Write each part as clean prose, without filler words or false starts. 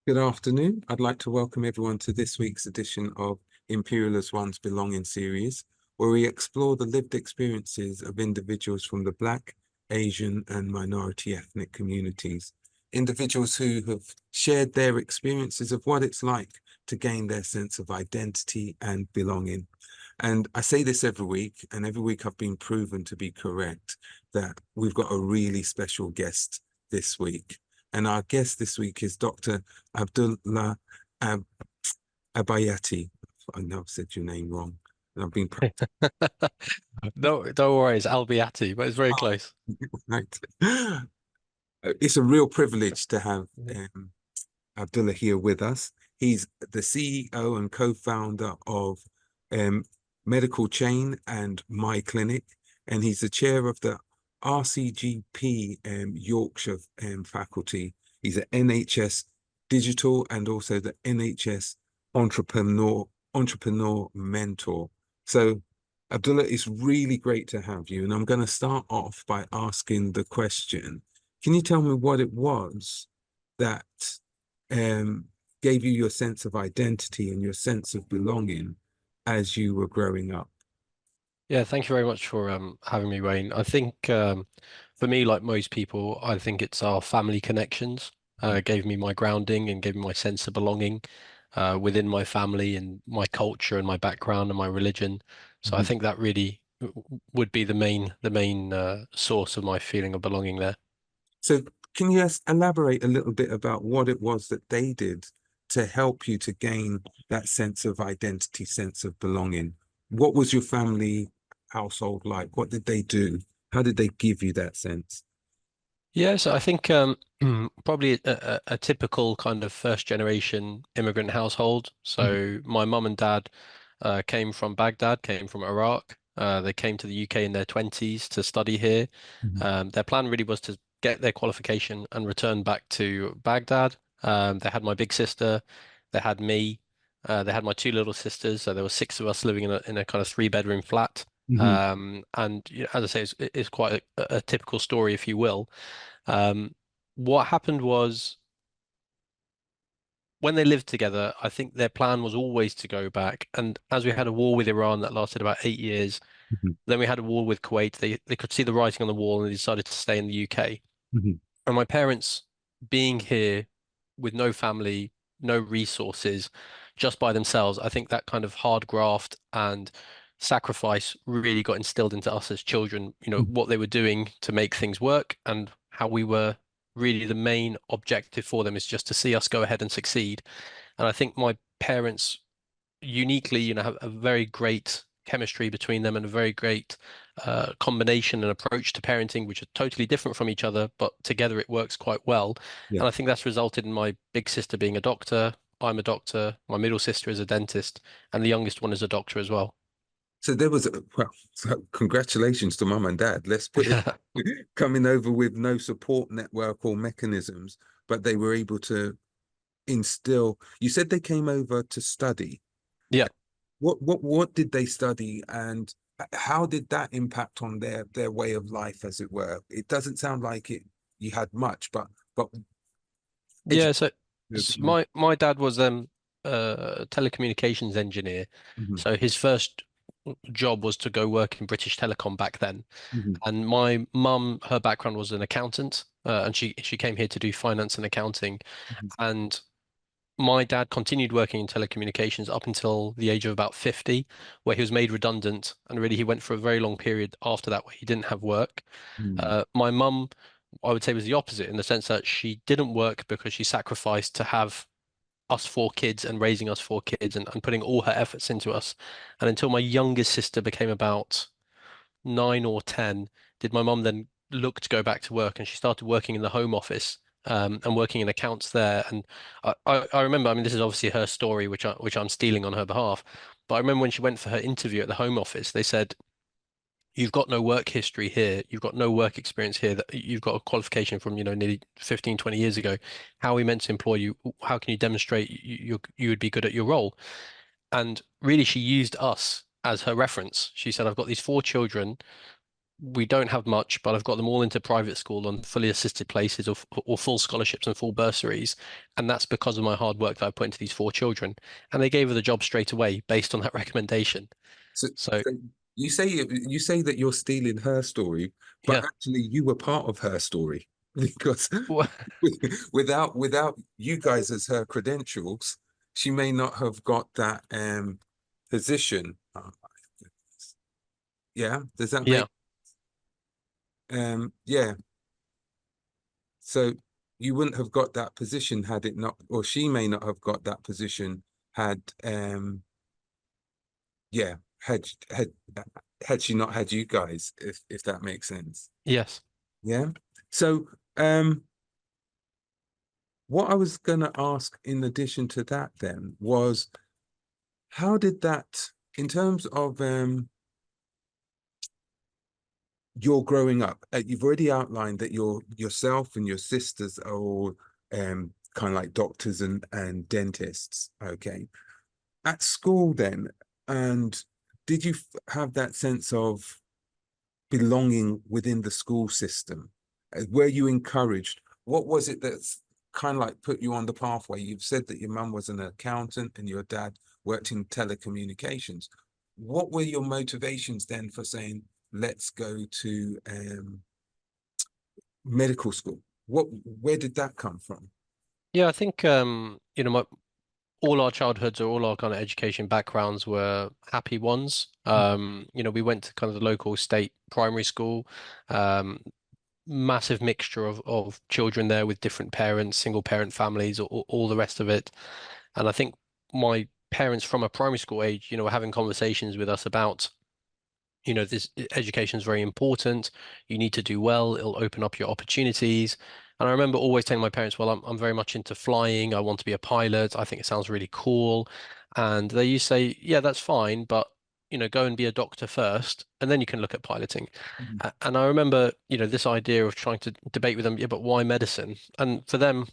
Good afternoon. I'd like to welcome everyone to this week's edition of Imperial as One's Belonging series, where we explore the lived experiences of individuals from the Black, Asian, and minority ethnic communities. Individuals who have shared their experiences of what it's like to gain their sense of identity and belonging. And I say this every week, and every week I've been proven to be correct that we've got a really special guest this week. And our guest this week is Dr. Abdullah Ab Abayati. I know I've said your name wrong. And I've been No, don't worry, it's Albeyatti, but it's very oh, close. right. It's a real privilege to have Mhm. Abdullah here with us. He's the CEO and co-founder of um, Medical Chain and My Clinic, and he's the chair of the RCGP Yorkshire faculty. He's an NHS digital and also the NHS entrepreneur mentor. So, Abdullah, it's really great to have you, and I'm going to start off by asking the question: can you tell me what it was that um, gave you your sense of identity and your sense of belonging as you were growing up? Yeah, thank you very much for having me, Wayne. I think for me, like most people, I think it's our family connections gave me my grounding and gave me my sense of belonging within my family and my culture and my background and my religion. So I Mhm. think that really would be the main source of my feeling of belonging there. So, can you elaborate a little bit about what it was that they did to help you to gain that sense of identity, sense of belonging? What was your family household like? What did they do? How did they give you that sense? Yeah, so I think probably a typical kind of first generation immigrant household. Mhm. So my mum and dad came from Baghdad, came from Iraq. They came to the UK in their 20s to study here. Mhm. Their plan really was to get their qualification and return back to Baghdad. They had my big sister, they had me, they had my two little sisters. So there were six of us living in a kind of three-bedroom flat. Mhm. And as I say, it's quite a typical story, if you will. Um, what happened was when they lived together, I think their plan was always to go back. And as we had a war with Iran that lasted about 8 years, Mhm. then we had a war with Kuwait. They could see the writing on the wall and they decided to stay in the UK. Mhm. And my parents being here with no family, no resources, just by themselves, I think that kind of hard graft and sacrifice really got instilled into us as children, Mhm. what they were doing to make things work and how we were really the main objective for them is just to see us go ahead and succeed. And I think my parents uniquely, have a very great chemistry between them and a very great combination and approach to parenting, which are totally different from each other, but together it works quite well. Yeah. And I think that's resulted in my big sister being a doctor. I'm a doctor. My middle sister is a dentist, and the youngest one is a doctor as well. So there was well, so congratulations to mum and dad. Let's put it coming over with no support network or mechanisms, but they were able to instill. You said they came over to study. Yeah. What did they study, and how did that impact on their way of life, as it were? It doesn't sound like it you had much, but Yeah, education. so my dad was a telecommunications engineer. Mhm. So his first job was to go work in British Telecom back then. Mhm. And my mum, her background was an accountant, and she came here to do finance and accounting. Mhm. And my dad continued working in telecommunications up until the age of about 50, where he was made redundant, and really he went for a very long period after that where he didn't have work. Mhm. My mum, I would say, was the opposite in the sense that she didn't work because she sacrificed to have us four kids and raising us four kids and putting all her efforts into us. And until my youngest sister became about 9 or 10, did my mum then look to go back to work, and she started working in the Home Office and working in accounts there. And I remember, I mean, this is obviously her story, which I'm stealing on her behalf. But I remember when she went for her interview at the Home Office, they said, "You've got no work history here. You've got no work experience here. That you've got a qualification from, nearly 15, 20 years ago. How are we meant to employ you? How can you demonstrate you would be good at your role?" And really, she used us as her reference. She said, "I've got these four children. we don't have much, but I've got them all into private school on fully assisted places or full scholarships and full bursaries. And that's because of my hard work that I put into these four children. And they gave her the job straight away based on that recommendation. So, So, so you say that you're stealing her story, but yeah. actually you were part of her story because without you guys as her credentials, she may not have got that position. Oh, my goodness. Yeah, does that Yeah. make yeah. So you wouldn't have got that position had it not, or she may not have got that position had yeah, had had she not had you guys, if that makes sense. Yes. Yeah. So what I was gonna ask in addition to that then was how did that in terms of your growing up, you've already outlined that yourself and your sisters are all kind of like doctors and dentists. Okay. At school then, and did you have that sense of belonging within the school system? Were you encouraged? What was it that's kind of like put you on the pathway? You've said that your mum was an accountant and your dad worked in telecommunications. What were your motivations then for saying, let's go to medical school? Where did that come from? Yeah, I think all our childhoods or all our kind of education backgrounds were happy ones. We went to kind of the local state primary school. Massive mixture of children there with different parents, single parent families, all the rest of it. And I think my parents from a primary school age, were having conversations with us about, this education is very important. You need to do well. It'll open up your opportunities. And I remember always telling my parents, well, I'm very much into flying. I want to be a pilot. I think it sounds really cool. And they used to say, yeah, that's fine, but go and be a doctor first, and then you can look at piloting. Mhm, And I remember, this idea of trying to debate with them, yeah, but why medicine? And for them,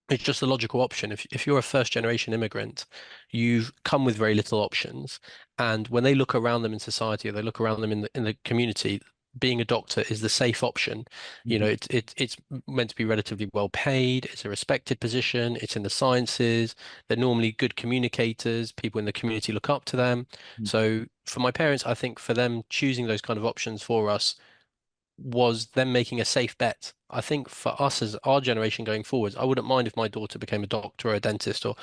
it's just a logical option. If you're a first generation immigrant, you've come with very little options. And when they look around them in society or they look around them in the community, being a doctor is the safe option. mhm, It's meant to be relatively well paid. It's a respected position. It's in the sciences. They're normally good communicators. People in the community look up to them. mhm, So for my parents, I think for them choosing those kind of options for us was them making a safe bet. I think for us as our generation going forwards, I wouldn't mind if my daughter became a doctor or a dentist or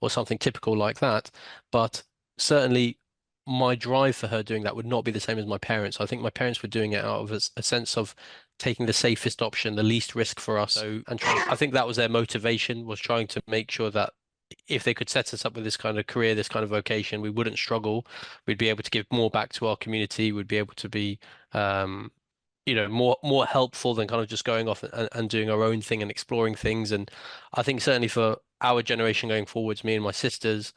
something typical like that. But certainly my drive for her doing that would not be the same as my parents. I think my parents were doing it out of a sense of taking the safest option, the least risk for us. So, and I think that was their motivation, was trying to make sure that if they could set us up with this kind of career, this kind of vocation, we wouldn't struggle. We'd be able to give more back to our community. We'd be able to be more helpful than kind of just going off and doing our own thing and exploring things. And I think certainly for our generation going forwards, me and my sisters,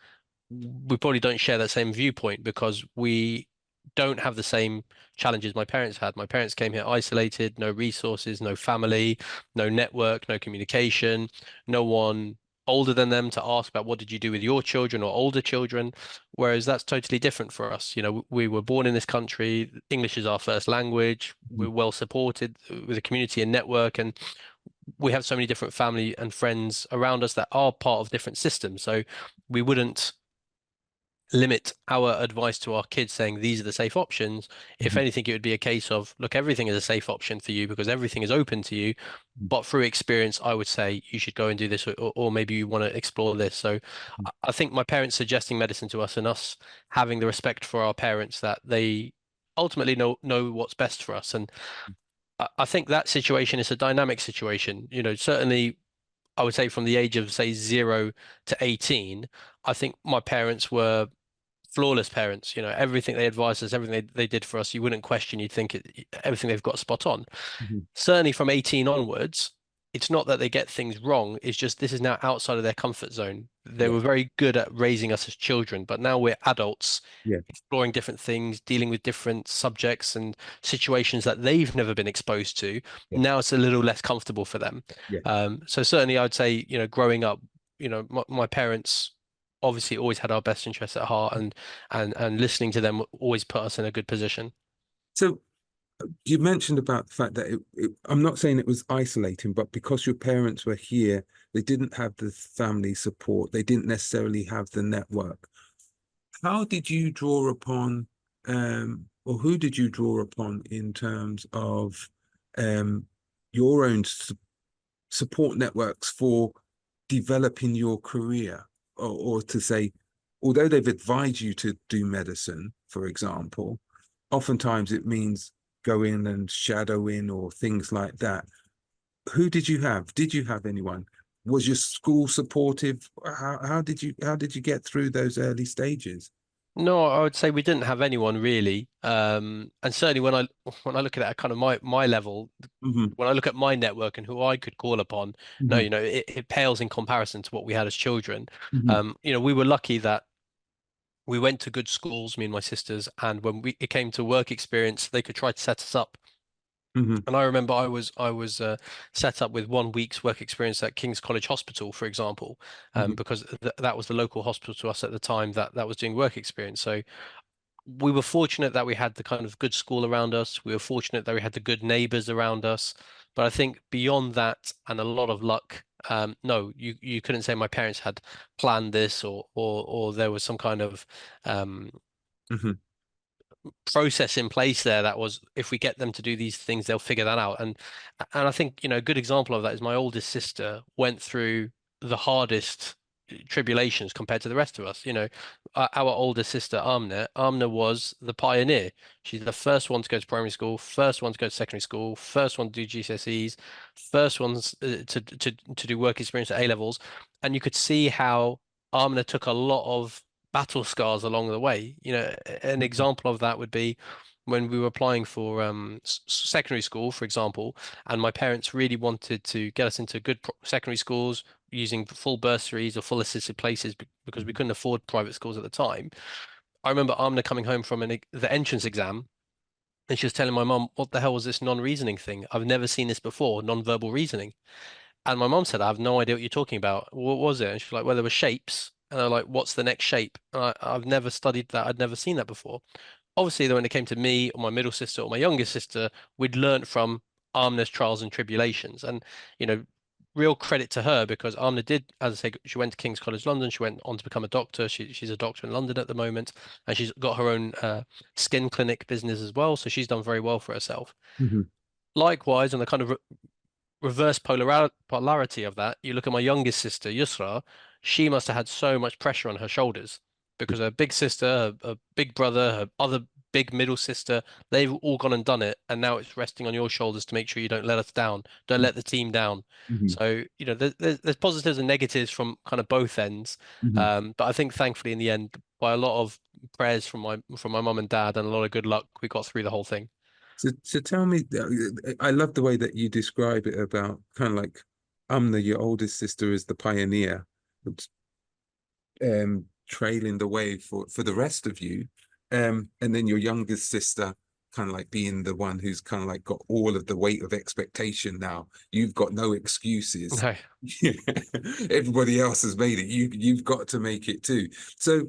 we probably don't share that same viewpoint because we don't have the same challenges my parents had. My parents came here isolated, no resources, no family, no network, no communication, no one older than them to ask about what did you do with your children or older children. Whereas that's totally different for us. We were born in this country. English is our first language. mhm, We're well supported with a community and network, and we have so many different family and friends around us that are part of different systems. So we wouldn't limit our advice to our kids saying these are the safe options. If mhm, anything, it would be a case of, look, everything is a safe option for you because everything is open to you. But through experience, I would say you should go and do this, or maybe you want to explore this. So I think my parents suggesting medicine to us and us having the respect for our parents that they ultimately know what's best for us. And I think that situation is a dynamic situation. Certainly I would say from the age of say 0 to 18, I think my parents were flawless parents. Everything they advised us, everything they did for us, you wouldn't question. You'd think everything they've got spot on. mhm. Certainly from 18 onwards, it's not that they get things wrong. It's just this is now outside of their comfort zone. They Yeah, were very good at raising us as children, but now we're adults yeah, exploring different things, dealing with different subjects and situations that they've never been exposed to. yeah, Now it's a little less comfortable for them. yeah. So certainly I'd say, growing up, my parents obviously always had our best interests at heart and listening to them always put us in a good position. So You mentioned about the fact that I'm not saying it was isolating, but because your parents were here, they didn't have the family support. They didn't necessarily have the network. How did you draw upon, or who did you draw upon in terms of um, your own support networks for developing your career? Or to say, although they've advised you to do medicine, for example, oftentimes it means go in and shadow in or things like that. Who did you have? Did you have anyone? Was your school supportive? How did you get through those early stages? No, I would say we didn't have anyone really. And certainly when I look at it at kind of my level, Hmm. when I look at my network and who I could call upon, no, Hmm. it pales in comparison to what we had as children. Hmm. We were lucky that we went to good schools, me and my sisters, and when it came to work experience, they could try to set us up. Hmm. And I remember I was set up with 1 week's work experience at King's College Hospital, for example, Hmm. because that was the local hospital to us at the time that was doing work experience. So we were fortunate that we had the kind of good school around us. We were fortunate that we had the good neighbors around us. But I think beyond that and a lot of luck, no, you couldn't say my parents had planned this or there was some kind of um, Hmm. process in place there that was if we get them to do these things, they'll figure that out. And I think, a good example of that is my oldest sister went through the hardest tribulations compared to the rest of us. Our older sister Amna was the pioneer. She's the first one to go to primary school, first one to go to secondary school, first one to do GCSEs, first ones to do work experience at A levels, and you could see how Amna took a lot of battle scars along the way. An example of that would be when we were applying for secondary school, for example, and my parents really wanted to get us into good secondary schools using full bursaries or full assisted places because we couldn't afford private schools at the time. I remember Amna coming home from the entrance exam. And she was telling my mum, what the hell was this non-reasoning thing? I've never seen this before, non-verbal reasoning. And my mom said, I have no idea what you're talking about. What was it? And she's like, well, there were shapes. And I'm like, what's the next shape? And I've never studied that. I'd never seen that before. Obviously, though, when it came to me or my middle sister or my youngest sister, we'd learnt from Amna's trials and tribulations. And, you know, real credit to her because Amna did, as I say, she went to King's College London. She went on to become a doctor. She's a doctor in London at the moment. And she's got her own skin clinic business as well. So she's done very well for herself. Hmm. Likewise, on the kind of reverse polarity of that, you look at my youngest sister, Yusra, she must have had so much pressure on her shoulders because her big sister, her big brother, her other big middle sister, they've all gone and done it. And now it's resting on your shoulders to make sure you don't let us down, don't let the team down. Hmm. So, there's positives and negatives from kind of both ends. Hmm. But I think thankfully in the end, by a lot of prayers from my mum and dad and a lot of good luck, we got through the whole thing. So tell me, I love the way that you describe it about kind of like Amna, your oldest sister, is the pioneer, trailing the way for the rest of you, and then your youngest sister kind of like being the one who's kind of like got all of the weight of expectation now. You've got no excuses. No. Everybody else has made it. You've got to make it too. So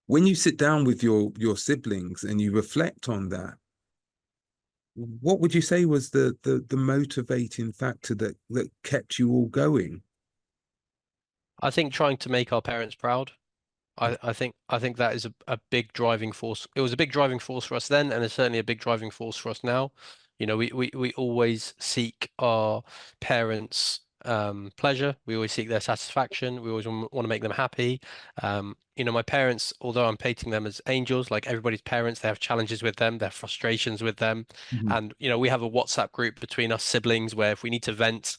when you sit down with your siblings and you reflect on that, what would you say was the motivating factor that kept you all going? I think trying to make our parents proud. I think that is a big driving force. It was a big driving force for us then, and it's certainly a big driving force for us now. We always seek our parents' pleasure. We always seek their satisfaction. We always want to make them happy. My parents, although I'm painting them as angels, like everybody's parents, they have challenges with them, they have frustrations with them, Mhm. and we have a WhatsApp group between us siblings where if we need to vent,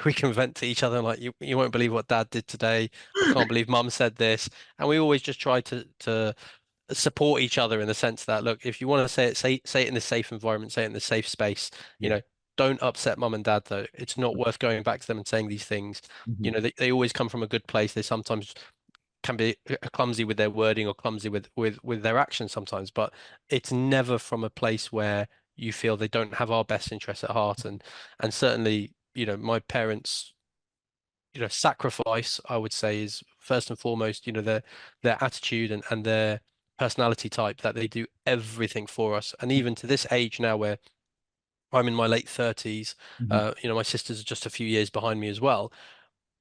we can vent to each other. Like you won't believe what Dad did today. I can't believe Mum said this. And we always just try to support each other in the sense that, look, if you want to say it, say it in a safe environment, say it in a safe space. You Yeah. know, don't upset Mum and Dad though. It's not worth going back to them and saying these things. Mhm. They always come from a good place. They sometimes can be clumsy with their wording or clumsy with their actions sometimes, but it's never from a place where you feel they don't have our best interests at heart. And certainly, my parents sacrifice, I would say, is first and foremost, their attitude and their personality type that they do everything for us. And even to this age now, where I'm in my late 30s, Mhm. my sisters are just a few years behind me as well.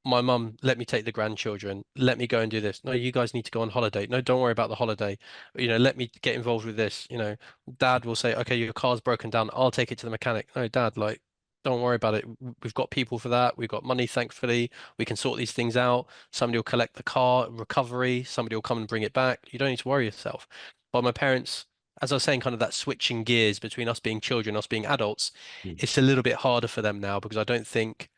My mum, let me take the grandchildren. Let me go and do this. No, you guys need to go on holiday. No, don't worry about the holiday. Let me get involved with this. Dad will say, okay, your car's broken down. I'll take it to the mechanic. No, Dad, like, don't worry about it. We've got people for that. We've got money, thankfully. We can sort these things out. Somebody will collect the car, recovery. Somebody will come and bring it back. You don't need to worry yourself. But my parents, as I was saying, kind of that switching gears between us being children, us being adults, Mm. it's a little bit harder for them now because I don't think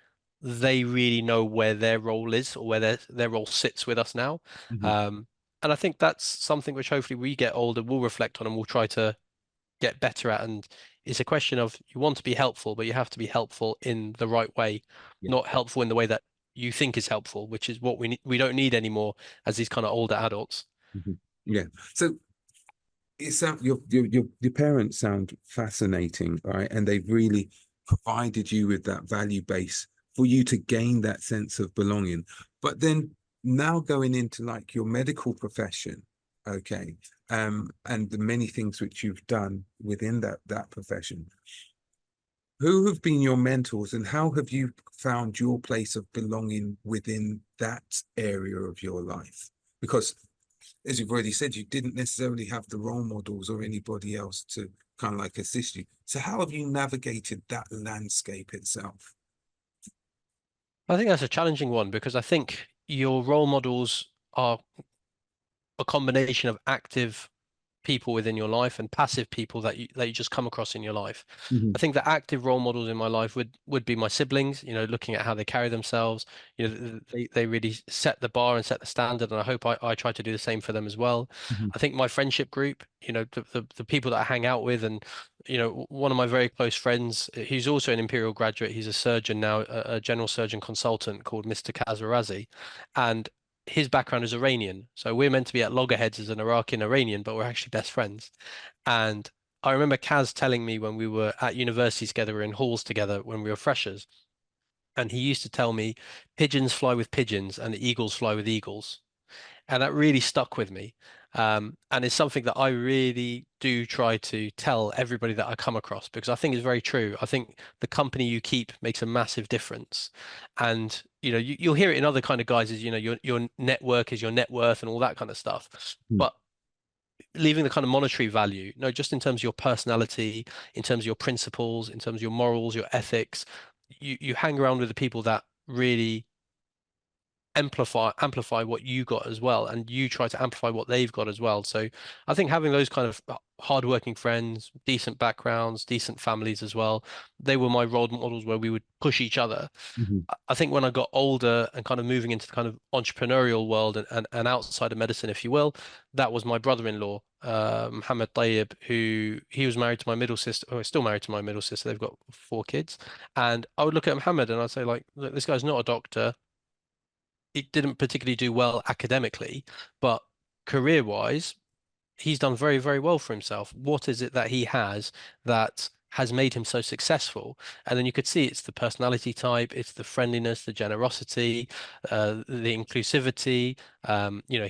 they really know where their role is or where their role sits with us now. Mhm. Um, and I think that's something which hopefully we get older, we'll reflect on and we'll try to get better at. And it's a question of you want to be helpful, but you have to be helpful in the right way, Yeah. not helpful in the way that you think is helpful, which is what we don't need anymore as these kind of older adults. Mhm. Yeah. So it sound your parents sound fascinating, right? And they've really provided you with that value base for you to gain that sense of belonging. But then now going into like your medical profession, okay, and the many things which you've done within that profession, who have been your mentors and how have you found your place of belonging within that area of your life? Because as you've already said, you didn't necessarily have the role models or anybody else to kind of like assist you. So how have you navigated that landscape itself? I think that's a challenging one because I think your role models are a combination of active people within your life and passive people that you just come across in your life. Mhm. I think the active role models in my life would be my siblings, looking at how they carry themselves. They really set the bar and set the standard, and I hope I try to do the same for them as well. Mhm. I think my friendship group, the people that I hang out with, and one of my very close friends, he's also an Imperial graduate. He's a surgeon now, a general surgeon consultant called Mr. Kazarazi, and his background is Iranian. So we're meant to be at loggerheads as an Iraqi and Iranian, but we're actually best friends. And I remember Kaz telling me when we were at university together, we were in halls together when we were freshers, and he used to tell me, pigeons fly with pigeons and eagles fly with eagles. And that really stuck with me. And it's something that I really do try to tell everybody that I come across because I think it's very true. I think the company you keep makes a massive difference. And you'll hear it in other kind of guises, your network is your net worth and all that kind of stuff. Mhm. But leaving the kind of monetary value, no, just in terms of your personality, in terms of your principles, in terms of your morals, your ethics, you hang around with the people that really amplify what you got as well, and you try to amplify what they've got as well. So I think having those kind of hardworking friends, decent backgrounds, decent families as well, they were my role models where we would push each other. Mhm. I think when I got older and kind of moving into the kind of entrepreneurial world and outside of medicine, if you will, that was my brother-in-law, Mohammed Tayyib, who he was married to my middle sister, or still married to my middle sister. They've got 4 kids. And I would look at Mohammed and I'd say, like, look, this guy's not a doctor. He didn't particularly do well academically, but career-wise, he's done very, very well for himself. What is it that he has made him so successful? And then you could see it's the personality type, it's the friendliness, the generosity, the inclusivity.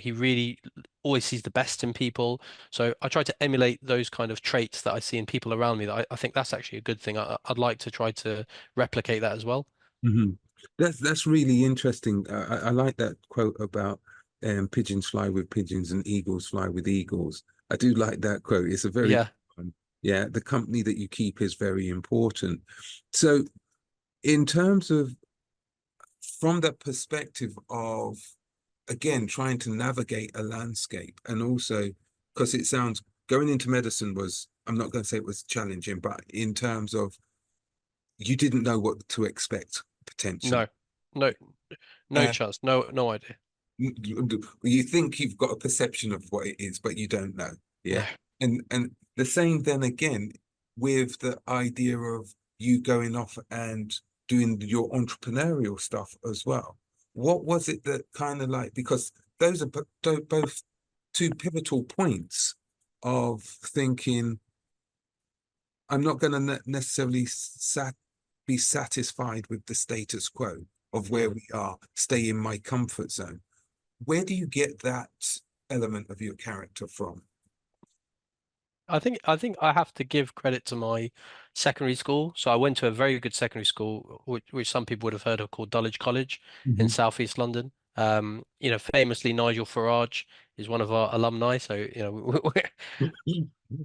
He really always sees the best in people. So I try to emulate those kind of traits that I see in people around me. That I think that's actually a good thing. I'd like to try to replicate that as well. Mhm. That's really interesting. I like that quote about pigeons fly with pigeons and eagles fly with eagles. I do like that quote. It's a very good Yeah. one. Yeah, the company that you keep is very important. So, in terms of from that perspective of again trying to navigate a landscape, and also because it sounds going into medicine was, I'm not going to say it was challenging, but in terms of you didn't know what to expect potentially. No, no, no Uh, chance. No, no idea. you think you've got a perception of what it is, but you don't know. No. Yeah. And the same then again with the idea of you going off and doing your entrepreneurial stuff as well. What was it that kind of like, because those are both two pivotal points of thinking, I'm not going to necessarily be satisfied with the status quo of where Mm. we are, stay in my comfort zone. Where do you get that element of your character from? I think I have to give credit to my secondary school. So I went to a very good secondary school, which some people would have heard of, called Dulwich College in Mhm. Southeast London. Famously Nigel Farage is one of our alumni. So,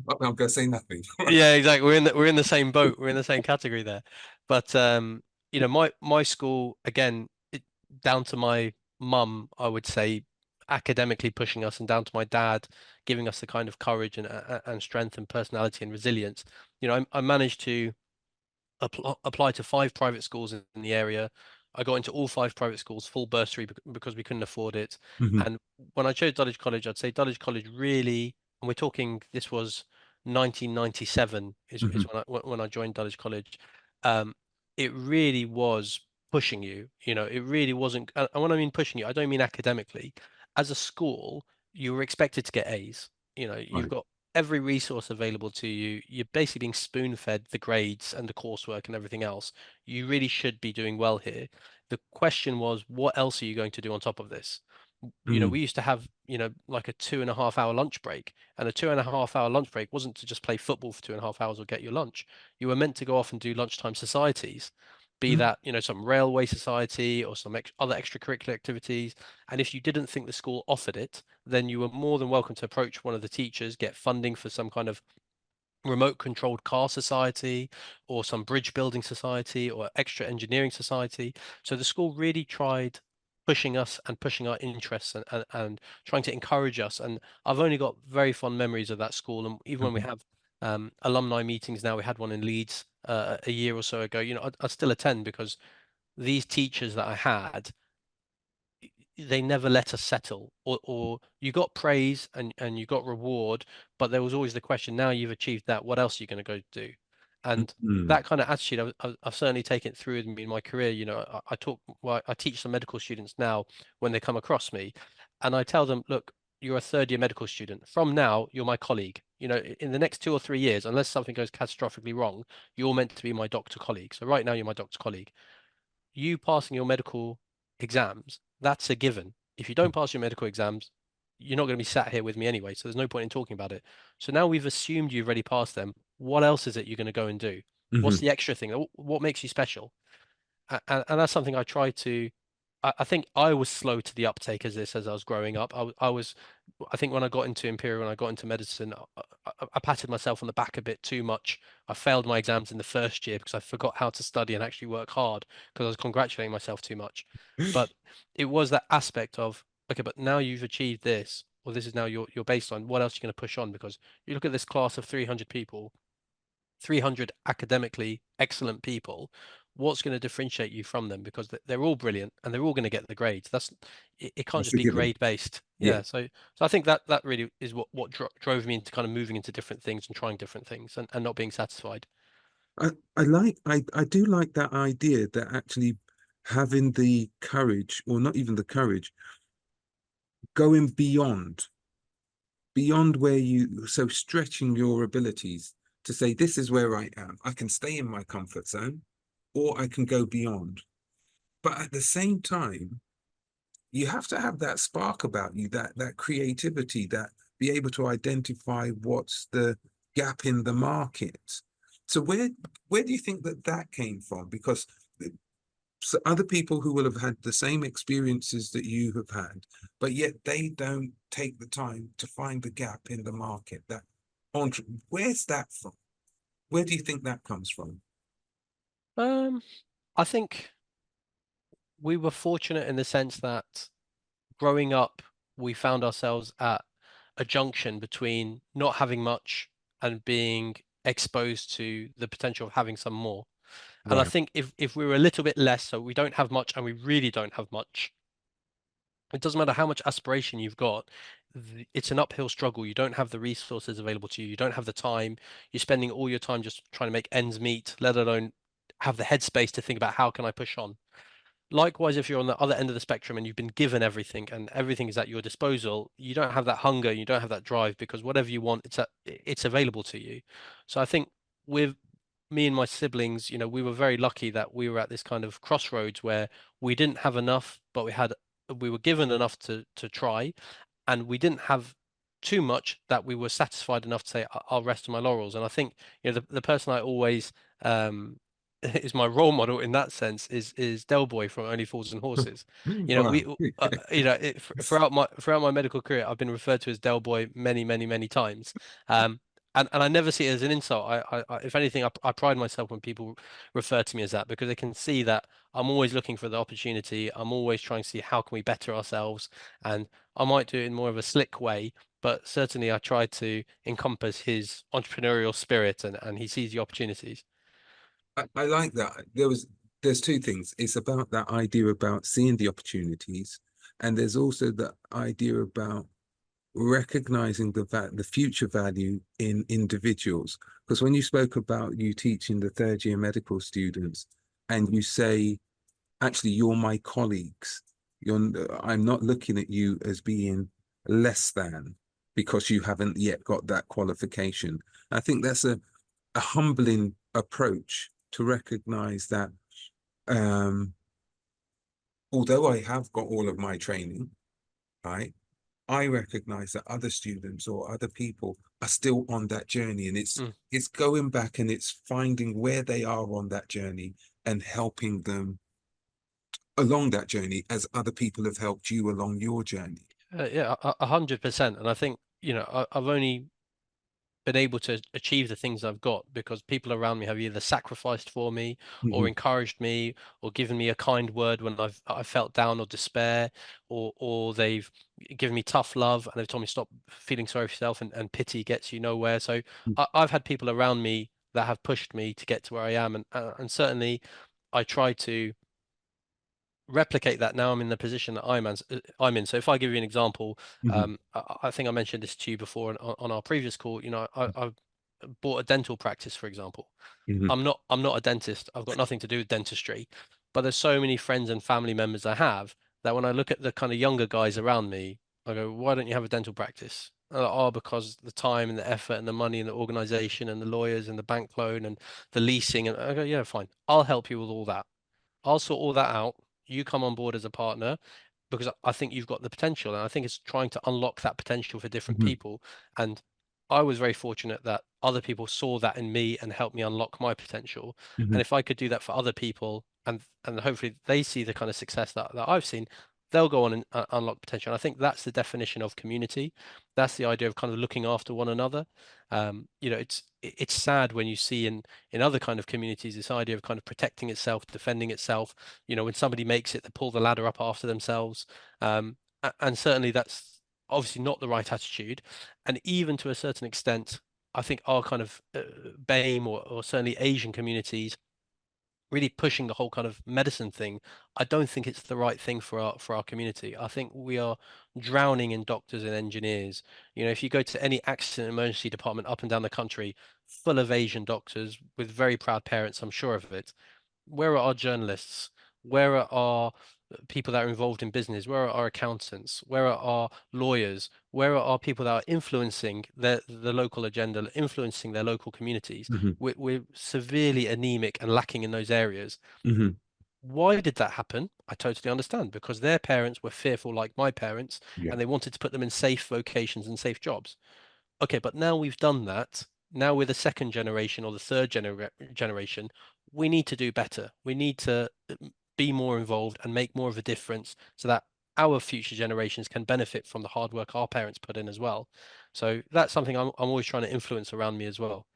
I'm going to say nothing. yeah, exactly. We're in the same boat. We're in the same category there. But my school again, down to my mum, I would say, academically pushing us, and down to my dad giving us the kind of courage and strength and personality and resilience. I managed to apply to 5 private schools in the area. I got into all 5 private schools, full bursary because we couldn't afford it. Mhm. And when I chose Dulwich College, I'd say Dulwich College really, and we're talking this was 1997 is Mhm. when I joined Dulwich College. Um, it really was pushing you. It really wasn't. And when I mean pushing you, I don't mean academically. As a school, you were expected to get A's. You've Right. got every resource available to you. You're basically being spoon-fed the grades and the coursework and everything else. You really should be doing well here. The question was, what else are you going to do on top of this? Mm. We used to have, like a 2.5 hour lunch break, and a 2.5 hour lunch break wasn't to just play football for 2.5 hours or get your lunch. You were meant to go off and do lunchtime societies, be Mm. that, some railway society or some other extracurricular activities. And if you didn't think the school offered it, then you were more than welcome to approach one of the teachers, get funding for some kind of remote controlled car society or some bridge building society or extra engineering society. So the school really tried pushing us and pushing our interests and trying to encourage us. And I've only got very fond memories of that school. And even when we Mhm. have alumni meetings now, we had one in Leeds a year or so ago, I still attend because these teachers that I had, they never let us settle, or you got praise and you got reward, but there was always the question, now you've achieved that, what else are you going to go do? And Mm. that kind of attitude, I've certainly taken it through with me in my career. I teach some medical students now when they come across me, and I tell them, look, you're a third year medical student. From now, you're my colleague. In the next 2 or 3 years, unless something goes catastrophically wrong, you're meant to be my doctor colleague. So right now, you're my doctor colleague. You passing your medical exams, that's a given. If you don't pass your medical exams, you're not going to be sat here with me anyway. So there's no point in talking about it. So now we've assumed you've already passed them. What else is it you're going to go and do? What's Mhm. the extra thing? What makes you special? And that's something I try to. I think I was slow to the uptake as I was growing up. I think when I got into Imperial, when I got into medicine, I patted myself on the back a bit too much. I failed my exams in the first year because I forgot how to study and actually work hard because I was congratulating myself too much. But it was that aspect of, okay, but now you've achieved this, or this is now your baseline. What else are you going to push on? Because you look at this class of 300 people, 300 academically excellent people. What's going to differentiate you from them? Because they're all brilliant and they're all going to get the grades. It can't That's just a be given. grade based. Yeah. Yeah. So I think that really is what drove me into kind of moving into different things and trying different things and not being satisfied. I do like that idea that actually having the courage, or not even the courage, going beyond where you, so stretching your abilities to say, this is where I am. I can stay in my comfort zone, or I can go beyond. But at the same time, you have to have that spark about you, that creativity, that be able to identify what's the gap in the market. So where do you think that came from? Because so other people who will have had the same experiences that you have had, but yet they don't take the time to find the gap in the market. Where's that from? Where do you think that comes from? Um, I think we were fortunate in the sense that growing up, we found ourselves at a junction between not having much and being exposed to the potential of having some more. And I Right. think if we were a little bit less, so we don't have much and we really don't have much, it doesn't matter how much aspiration you've got, it's an uphill struggle. You don't have the resources available to you. You don't have the time. You're spending all your time just trying to make ends meet, let alone have the headspace to think about how can I push on. Likewise, if you're on the other end of the spectrum and you've been given everything and everything is at your disposal, you don't have that hunger, you don't have that drive because whatever you want, it's available to you. So I think with me and my siblings, we were very lucky that we were at this kind of crossroads where we didn't have enough, but we were given enough to try, and we didn't have too much that we were satisfied enough to say, I'll rest on my laurels. And I think, the person I always is my role model in that sense is Del Boy from Only Fools and Horses. Wow. Throughout my medical career, I've been referred to as Del Boy many, many, many times. And I never see it as an insult. If anything, I pride myself when people refer to me as that, because they can see that I'm always looking for the opportunity. I'm always trying to see how can we better ourselves. And I might do it in more of a slick way, but certainly I try to encompass his entrepreneurial spirit, and he sees the opportunities. I like that. There's two things. It's about that idea about seeing the opportunities, and there's also the idea about recognizing the future value in individuals. Because when you spoke about you teaching the third year medical students, and you say, actually, you're my colleagues. I'm not looking at you as being less than because you haven't yet got that qualification. I think that's a humbling approach to recognize that although I have got all of my training, right, I recognize that other students or other people are still on that journey, and it's going back and it's finding where they are on that journey and helping them along that journey as other people have helped you along your journey. Yeah, 100%. And I think, I've only been able to achieve the things I've got because people around me have either sacrificed for me or Mhm, encouraged me or given me a kind word when I felt down or despair, or they've given me tough love and they've told me stop feeling sorry for yourself, and pity gets you nowhere. So I've had people around me that have pushed me to get to where I am, and certainly I try to replicate that now I'm in the position that I'm in. So if I give you an example, mhm, I think I mentioned this to you before on our previous call. I've bought a dental practice, for example. mhm, I'm not a dentist. I've got nothing to do with dentistry, but there's so many friends and family members I have that when I look at the kind of younger guys around me, I go, why don't you have a dental practice? Oh, because the time and the effort and the money and the organization and the lawyers and the bank loan and the leasing. And I go, yeah, fine. I'll help you with all that. I'll sort all that out. You come on board as a partner because I think you've got the potential. And I think it's trying to unlock that potential for different mhm, people. And I was very fortunate that other people saw that in me and helped me unlock my potential. And mhm, if I could do that for other people, and hopefully they see the kind of success that I've seen, they'll go on and unlock potential. And I think that's the definition of community. That's the idea of kind of looking after one another. It's sad when you see in other kind of communities this idea of kind of protecting itself, defending itself. When somebody makes it, they pull the ladder up after themselves. And certainly that's obviously not the right attitude. And even to a certain extent, I think our kind of BAME or certainly Asian communities really pushing the whole kind of medicine thing, I don't think it's the right thing for our community. I think we are drowning in doctors and engineers. If you go to any accident emergency department up and down the country, full of Asian doctors with very proud parents, I'm sure of it. Where are our journalists? Where are our people that are involved in business? Where are our accountants? Where are our lawyers? Where are our people that are influencing the local agenda, influencing their local communities? mhm, We're severely anemic and lacking in those areas. mhm. Why did that happen? I totally understand, because their parents were fearful like my parents, Yeah. and they wanted to put them in safe vocations and safe jobs. Okay, but now we've done that. Now we're the second generation or the third generation. We need to do better. We need to be more involved and make more of a difference so that our future generations can benefit from the hard work our parents put in as well. So that's something I'm always trying to influence around me as well.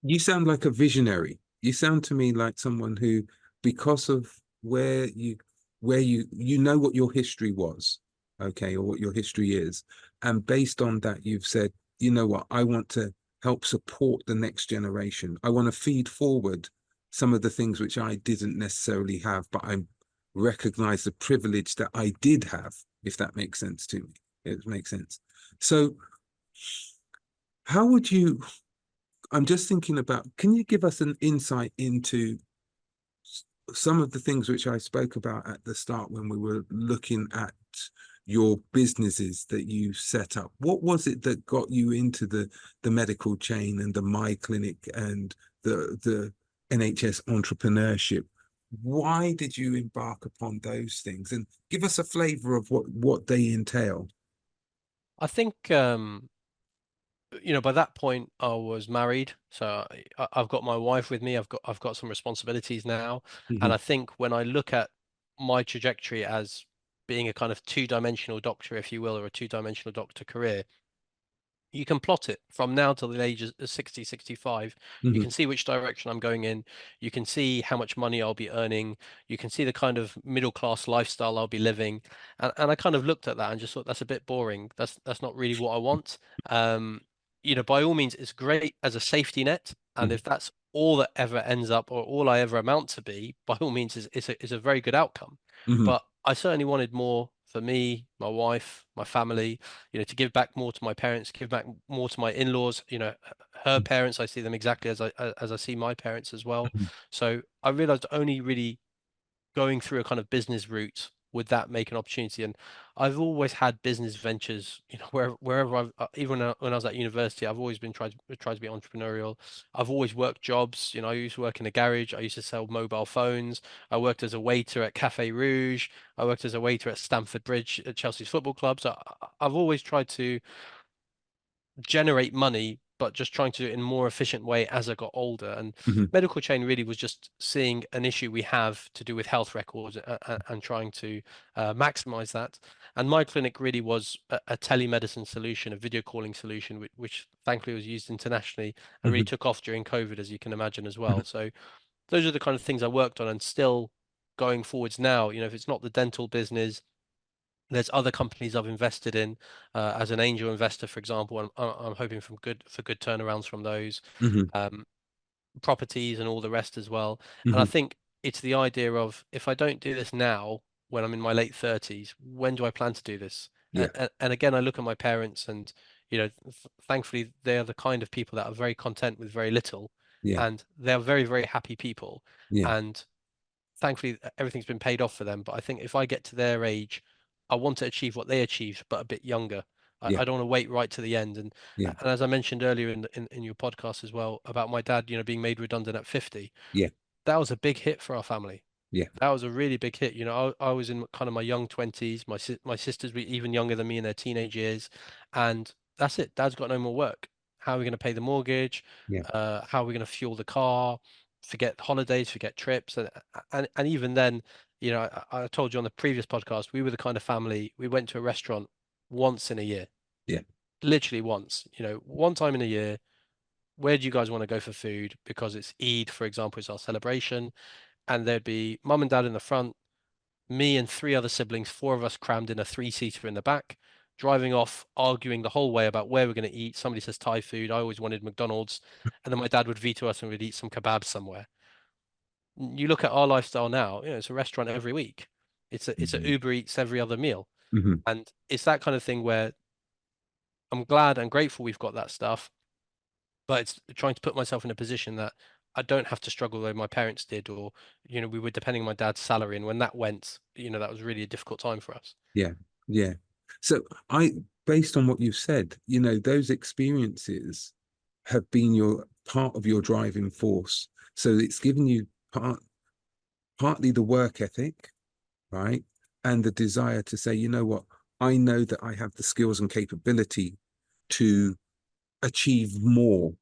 You sound like a visionary. You sound to me like someone who, because of where you know what your history was, okay, or what your history is, and based on that, you've said, you know what, I want to help support the next generation. I want to feed forward some of the things which I didn't necessarily have, but I recognize the privilege that I did have, if that makes sense to me. It makes sense. So, how would you I'm just thinking about, can you give us an insight into some of the things which I spoke about at the start when we were looking at your businesses that you set up? What was it that got you into the medical chain and the My Clinic and the NHS entrepreneurship? Why did you embark upon those things? And give us a flavor of what they entail. I think by that point I was married, so I've got my wife with me. I've got some responsibilities now, and Hmm. I think when I look at my trajectory as being a kind of two-dimensional doctor, if you will, or a two-dimensional doctor career, you can plot it from now till the age of 60, 65. You Hmm. can see which direction I'm going in. You can see how much money I'll be earning. You can see the kind of middle class lifestyle I'll be living. And I kind of looked at that and just thought that's a bit boring. That's not really what I want. Um, by all means, it's great as a safety net. And if that's all that ever ends up or all I ever amount to be, by all means, is a very good outcome. Hmm. But I certainly wanted more for me, my wife, my family, to give back more to my parents, give back more to my in-laws, her parents, I see them exactly as I see my parents as well. Hmm. So I realized only really going through a kind of business route would that make an opportunity. And I've always had business ventures, wherever I've even when I was at university, I've always been tried to be entrepreneurial. I've always worked jobs. I used to work in a garage. I used to sell mobile phones. I worked as a waiter at Cafe Rouge. I worked as a waiter at Stamford Bridge at Chelsea's football club. So I've always tried to generate money, but just trying to do it in a more efficient way as I got older. And Hmm. medical chain really was just seeing an issue we have to do with health records and trying to maximize that. And my clinic really was a telemedicine solution, a video calling solution, which thankfully was used internationally and really Hmm. took off during COVID, as you can imagine as well. So those are the kind of things I worked on and still going forwards now, if it's not the dental business, there's other companies I've invested in as an angel investor, for example, and I'm hoping for good turnarounds from those Hmm. um, properties and all the rest as well. And I Hmm. think it's the idea of if I don't do this now, when I'm in my late 30s, when do I plan to do this? Yeah. And again, I look at my parents, and thankfully they are the kind of people that are very content with very little, Yeah. and they're very, very happy people. Yeah. And thankfully everything's been paid off for them. But I think if I get to their age, I want to achieve what they achieved, but a bit younger. Yeah. I don't want to wait right to the end. Yeah. And as I mentioned earlier in your podcast as well about my dad, being made redundant at 50, Yeah. that was a big hit for our family. Yeah. That was a really big hit. I was in kind of my young 20s. My sisters were even younger than me in their teenage years, and that's it. Dad's got no more work. How are we going to pay the mortgage? Yeah. How are we going to fuel the car? Forget holidays, forget trips, and even then, I told you on the previous podcast, we were the kind of family we went to a restaurant once in a year, Yeah. literally once. One time in a year. Where do you guys want to go for food? Because it's Eid, for example, it's our celebration, and there'd be mum and dad in the front, me and three other siblings, four of us crammed in a three-seater in the back, driving off, arguing the whole way about where we're going to eat. Somebody says Thai food. I always wanted McDonald's. And then my dad would veto us and we'd eat some kebabs somewhere. You look at our lifestyle now, it's a restaurant every week. It's a Hmm. Uber Eats every other meal. Hmm. And it's that kind of thing where I'm glad and grateful we've got that stuff, but it's trying to put myself in a position that I don't have to struggle the way my parents did, or, we were depending on my dad's salary. And when that went, that was really a difficult time for us. Yeah. Yeah. So based on what you've said, those experiences have been your part of your driving force. So it's given you partly the work ethic, right? And the desire to say, you know what, I know that I have the skills and capability to achieve more.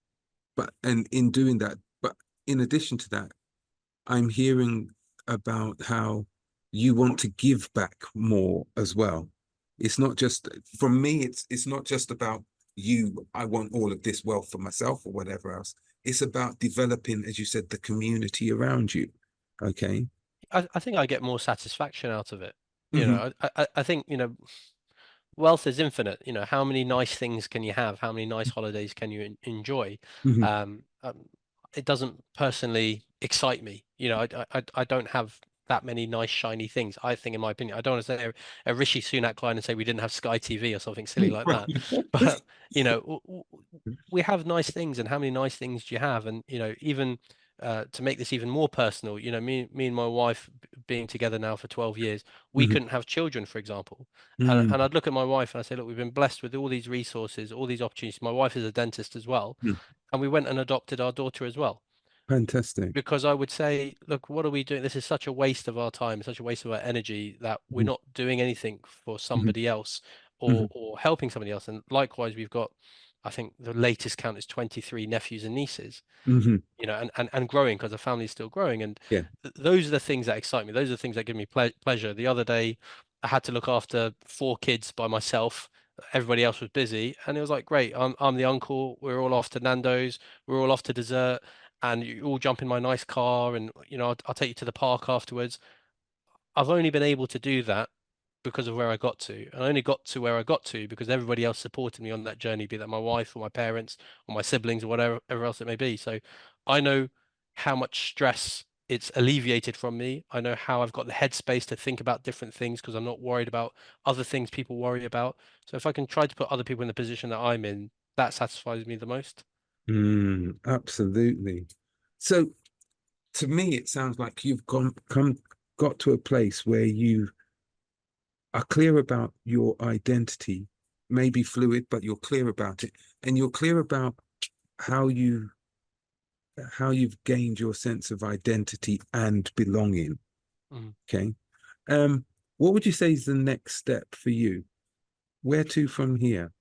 But and in doing that, but in addition to that, I'm hearing about how you want to give back more as well. It's not just from me, it's not just about you, I want all of this wealth for myself or whatever else. It's about developing, as you said, the community around you. Okay. I think I get more satisfaction out of it. Hmm. I think, wealth is infinite. How many nice things can you have? How many nice holidays can you enjoy? Hmm. It doesn't personally excite me. I don't have that many nice shiny things. I think, in my opinion, I don't want to say a Rishi Sunak line and say we didn't have Sky TV or something silly like that. But we have nice things, and how many nice things do you have? And even to make this even more personal, me and my wife being together now for 12 years, we Hmm. couldn't have children, for example. Hmm. And I'd look at my wife and I say, look, we've been blessed with all these resources, all these opportunities. My wife is a dentist as well, and we went and adopted our daughter as well. Fantastic. Because I would say, look, what are we doing? This is such a waste of our time, such a waste of our energy that we're Hmm. not doing anything for Hmm. somebody else. Hmm. or helping somebody else. And likewise, we've got, I think the latest count is 23 nephews and nieces, Hmm. and growing because the family is still growing. And Yeah. those are the things that excite me. Those are the things that give me pleasure. The other day, I had to look after 4 kids by myself. Everybody else was busy, and it was like, great. I'm the uncle. We're all off to Nando's. We're all off to dessert, and you all jump in my nice car, and I'll take you to the park afterwards. I've only been able to do that because of where I got to. And I only got to where I got to because everybody else supported me on that journey, be that my wife or my parents or my siblings or whatever else it may be. So I know how much stress it's alleviated from me. I know how I've got the headspace to think about different things because I'm not worried about other things people worry about. So if I can try to put other people in the position that I'm in, that satisfies me the most. Absolutely. So to me, it sounds like you've got to a place where you are clear about your identity, maybe fluid, but you're clear about it, and you're clear about how you've gained your sense of identity and belonging. Mm. Okay. Um, what would you say is the next step for you? Where to from here?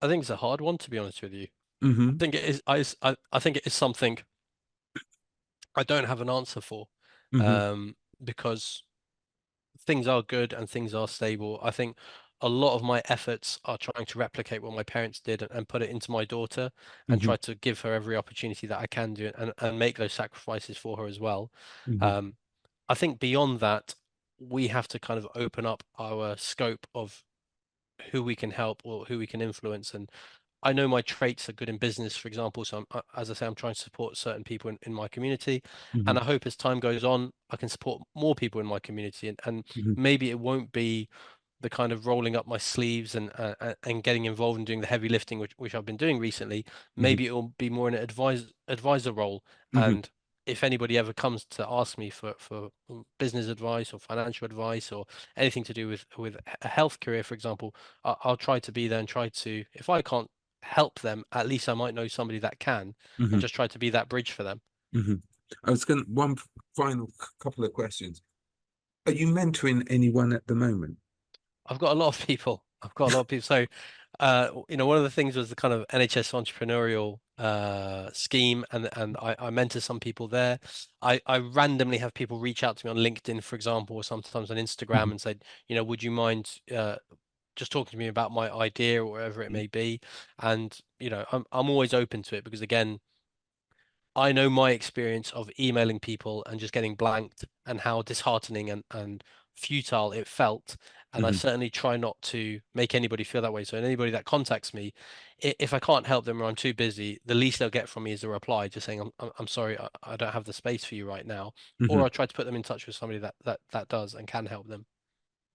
I think it's a hard one, to be honest with you. I Mm-hmm. think it is. I think it is something I don't have an answer for, Mm-hmm. um, because things are good and things are stable. I think a lot of my efforts are trying to replicate what my parents did and put it into my daughter and Mm-hmm. try to give her every opportunity that I can do and make those sacrifices for her as well. Mm-hmm. Um, I think beyond that, we have to kind of open up our scope of who we can help or who we can influence. And I know my traits are good in business, for example. So as I say, I'm trying to support certain people in my community. Mm-hmm. And I hope as time goes on, I can support more people in my community. And Mm-hmm. maybe it won't be the kind of rolling up my sleeves and getting involved in doing the heavy lifting, which I've been doing recently. Mm-hmm. Maybe it will be more in an advisor role. Mm-hmm. And if anybody ever comes to ask me for business advice or financial advice or anything to do with a health career, for example, I'll try to be there and try to, if I can't help them, at least I might know somebody that can, and Mm-hmm. just try to be that bridge for them. Mm-hmm. I was going one final couple of questions. Are you mentoring anyone at the moment? I've got a lot of people. I've got a lot of people. So, one of the things was the kind of NHS entrepreneurial scheme, and I mentor some people there. I randomly have people reach out to me on LinkedIn, for example, or sometimes on Instagram, and say, would you mind just talking to me about my idea or whatever it Mm-hmm. may be? And I'm always open to it because again, I know my experience of emailing people and just getting blanked and how disheartening and futile it felt. And I Mm-hmm. certainly try not to make anybody feel that way. So anybody that contacts me, if I can't help them or I'm too busy, the least they'll get from me is a reply just saying, I'm sorry, I don't have the space for you right now. Or Mm-hmm. I'll try to put them in touch with somebody that does and can help them.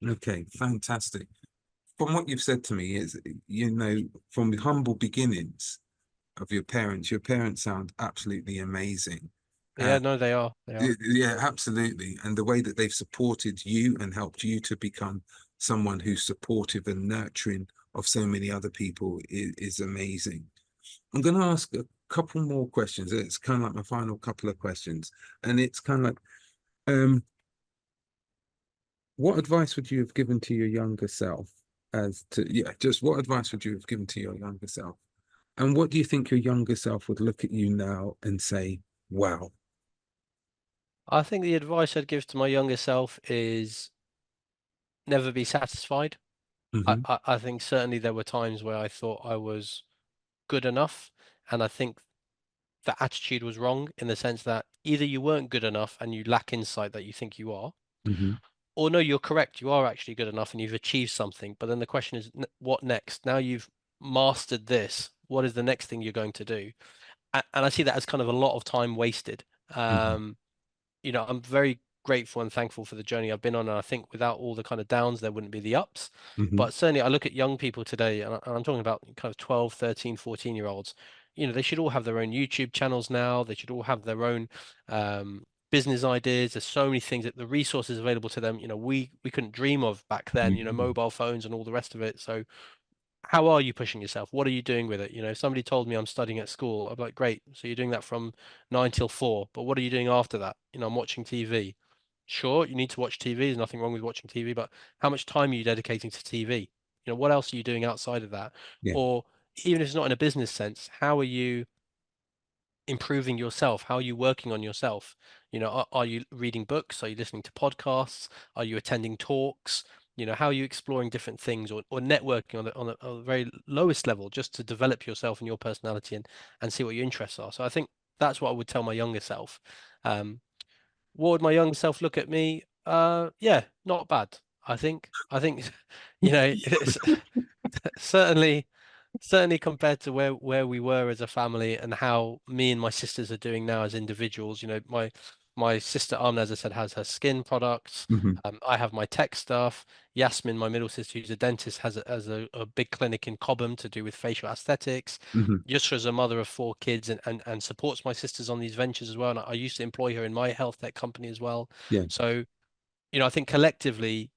Okay, fantastic. From what you've said to me, is from the humble beginnings of your parents sound absolutely amazing. Uh, Yeah, no, they are. They are. yeah, absolutely. And the way that they've supported you and helped you to become someone who's supportive and nurturing of so many other people is amazing. I'm going to ask a couple more questions. It's kind of like my final couple of questions. And it's kind of like, um, what advice would you have given to your younger self just what advice would you have given to your younger self? And what do you think your younger self would look at you now and say, wow? I think the advice I'd give to my younger self is never be satisfied. Hmm. I think certainly there were times where I thought I was good enough, and I think the attitude was wrong in the sense that either you weren't good enough and you lack insight that you think you are, Hmm. or no, you're correct, you are actually good enough and you've achieved something. But then the question is, what next? Now you've mastered this, what is the next thing you're going to do? And I see that as kind of a lot of time wasted. Hmm. Um, I'm very grateful and thankful for the journey I've been on. And I think without all the kind of downs, there wouldn't be the ups. Hmm. But certainly, I look at young people today, and I'm talking about kind of 12, 13, 14-year-olds. They should all have their own YouTube channels now. They should all have their own business ideas. There's so many things that the resources available to them, we couldn't dream of back then, Hmm. mobile phones and all the rest of it. So how are you pushing yourself? What are you doing with it? If somebody told me I'm studying at school, I'd be like, great. So you're doing that from 9 till 4, but what are you doing after that? I'm watching TV. Sure, you need to watch TV. There's nothing wrong with watching TV, but how much time are you dedicating to TV? You know, what else are you doing outside of that? Yeah. Or even if it's not in a business sense, how are you improving yourself? How are you working on yourself? You know, are you reading books? Are you listening to podcasts? Are you attending talks? You know, how are you exploring different things or networking on the very lowest level just to develop yourself and your personality and see what your interests are? So I think that's what I would tell my younger self. Um, what would my younger self look at me? Yeah, not bad. I think, you know, it's certainly compared to where we were as a family and how me and my sisters are doing now as individuals. You know, my sister Amna, as I said, has her skin products. Hmm. I have my tech stuff. Yasmin, my middle sister, who's a dentist, has a big clinic in Cobham to do with facial aesthetics. Hmm. Yusra's a mother of four kids and supports my sisters on these ventures as well. And I used to employ her in my health tech company as well. Yeah. So, you know, I think collectively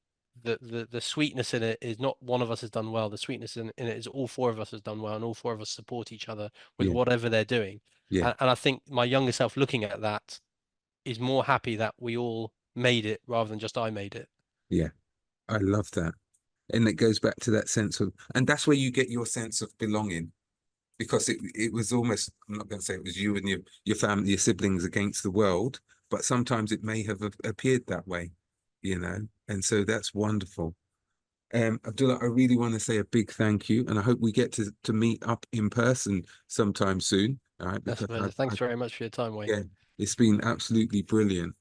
the sweetness in it is not one of us has done well. The sweetness in it is all four of us has done well, and all four of us support each other with Yeah. whatever they're doing. Yeah. And I think my younger self looking at that is more happy that we all made it rather than just I made it. Yeah. I love that. And it goes back to that sense of, and that's where you get your sense of belonging, because it was almost, I'm not going to say it was you and your family, your siblings against the world, but sometimes it may have appeared that way, you know, and so that's wonderful. Abdullah, I really want to say a big thank you, and I hope we get to meet up in person sometime soon. All right, That's a because pleasure. Thanks very much for your time, Wayne. yeah, it's been absolutely brilliant.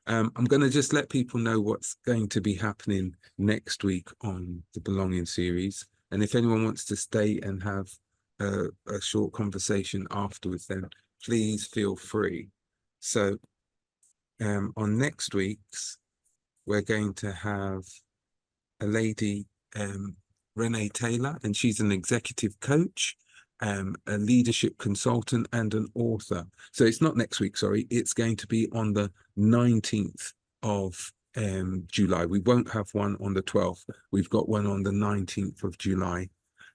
I'm going to just let people know what's going to be happening next week on the Belonging series. And if anyone wants to stay and have a short conversation afterwards, then please feel free. So on next week's, we're going to have a lady, Renee Taylor, and she's an executive coach, a leadership consultant, and an author. So it's not next week, sorry. It's going to be on the 19th of July. We won't have one on the 12th. We've got one on the 19th of July.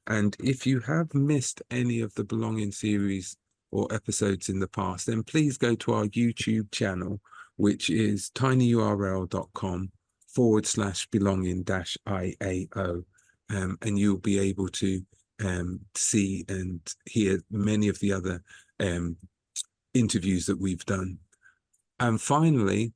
And if you have missed any of the Belonging series or episodes in the past, then please go to our YouTube channel, which is tinyurl.com/belonging-IAO. And you'll be able to see and hear many of the other interviews that we've done. And finally,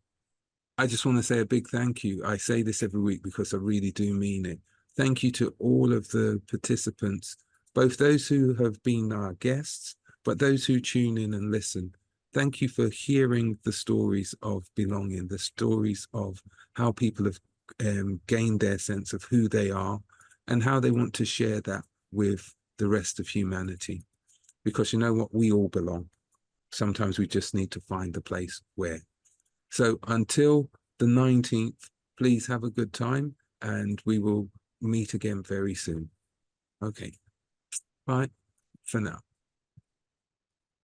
I just want to say a big thank you. I say this every week because I really do mean it. Thank you to all of the participants, both those who have been our guests, but those who tune in and listen. Thank you for hearing the stories of belonging, the stories of how people have gained their sense of who they are and how they want to share that with the rest of humanity. Because you know what? We all belong. Sometimes we just need to find the place where. So until the 19th, please have a good time and we will meet again very soon. Okay, bye for now.